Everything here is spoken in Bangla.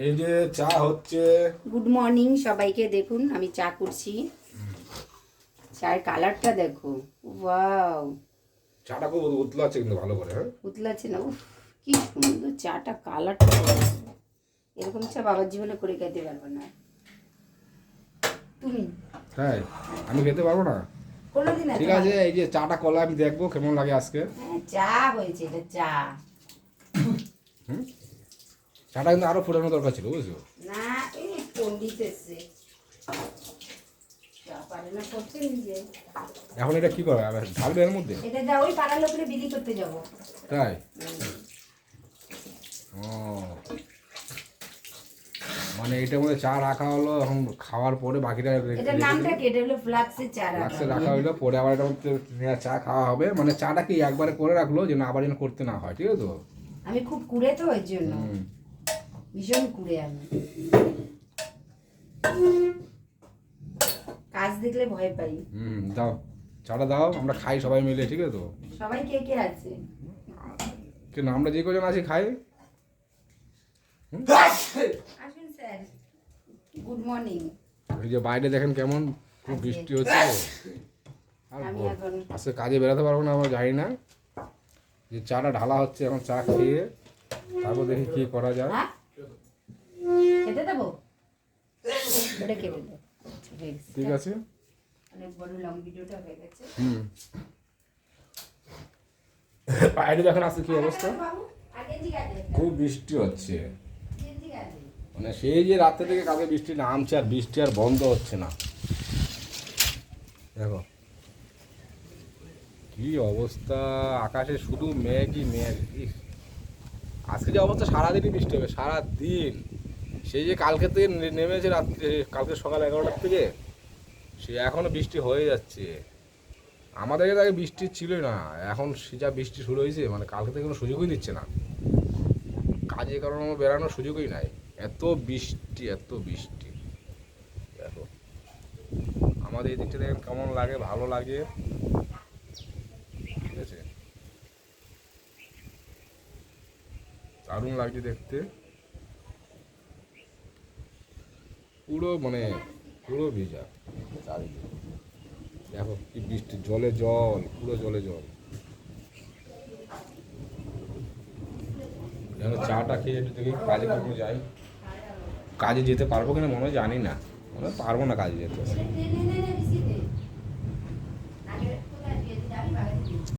এই যে চা হচ্ছে। গুড মর্নিং সবাইকে। দেখুন আমি চা করছি। চায়ের কালারটা দেখো, ওয়াও। চাটা খুব উতলা আছে কিন্তু ভালো করে। হ্যাঁ উতলাচ্ছে না? উফ, কি সুন্দর চাটা, কালারটা। এরকম চা বাবার জীবনে করে খেতে পারবো না তুমি। হ্যাঁ আমি খেতে পারবো না কোনোদিন। ঠিক আছে, এই যে চাটা করলে আমি দেখবো কেমন লাগে আজকে। হ্যাঁ, চা হয়েছে, এটা চা। হুম, চাটা কিন্তু আরো ফোটানো দরকার ছিল, বুঝছো? না, এই পন্ডিত এসছে, চা পারে না করতে নিজে। এখন এটা কি করবে, ঢালবে এর মধ্যে? এটা যা ওই পাড়ার লোকের বিলি করতে যাবো। তাই? ও, মানে এটার মধ্যে চা রাখা হলো, এখন খাওয়ার পরে বাকিটা এটার নামটা কি? এটা হলো ফ্লাক্সের চা ফ্লাক্সে রাখা হইলো, পরে আবার এটার মধ্যে চা খাওয়া হবে। মানে চাটা কি একবারে করে রাখলো যেন আবার যেন করতে না হয়, ঠিক আছে তো? আমি খুব কুড়ে তো, ওই জন্য ভীষণ কুড়ে আমি। কাজ দেখলে ভয় পাই। দাও চাটা দাও, আমরা খাই সবাই মিলে, ঠিক আছে তো? সবাই কে কে আছে? কিন্তু আমরা যে কজন আছি খাই। আসুন স্যার, গুড মর্নিং। এই যে বাইরে দেখেন কেমন খুব বৃষ্টি হচ্ছে। আর আমি এখন আজকে কাজে বেরোতে পারবো না, আমরা জানি না। যে চাটা ঢালা হচ্ছে, এখন চা খেয়ে তারপর দেখি কি করা যায়। হ্যাঁ? খেতে দেবো? ওটা কেটে দেবো। ঠিক আছে। অনেক বড় লং ভিডিওটা হয়ে গেছে। বাইরে দেখেন আজকে কি অবস্থা, বাবু, আগে জিজ্ঞাসা। খুব বৃষ্টি হচ্ছে। জিজ্ঞাসা। মানে সেই যে রাত্রে থেকে কালকে বৃষ্টি নামছে, আর বৃষ্টি আর বন্ধ হচ্ছে না। দেখো কি অবস্থা, আকাশে শুধু মেঘই মেঘ। আজকে যে অবস্থা, সারাদিনই বৃষ্টি হবে, সারাদিন। সেই যে কালকে থেকে নেমেছে রাত্রে, কালকে সকাল 11টার থেকে, সে এখনো বৃষ্টি হয়ে যাচ্ছে। আমাদের এখানে আগে বৃষ্টি ছিলই না, এখন সে যা বৃষ্টি শুরু হয়েছে, মানে কালকে থেকে কোনো সুযোগই দিচ্ছে না। কাজে কারণে আমার বেরানোর সুযোগই নাই, এত বৃষ্টি এত বৃষ্টি। দেখো আমাদের এই দিকটা দেখেন কেমন লাগে, ভালো লাগে, ঠিক আছে? দারুণ লাগছে দেখতে, পুরো মানে পুরো ভিজা চারিদিকে। দেখো কি বৃষ্টি, জলে জল, পুরো জলে জল। যেন চাটা খেয়ে একটু দেখি কাজে কখন যাই। কাজে যেতে পারবো কিনা মনে হয় জানি না, মনে হয় পারবো না কাজে যেতে।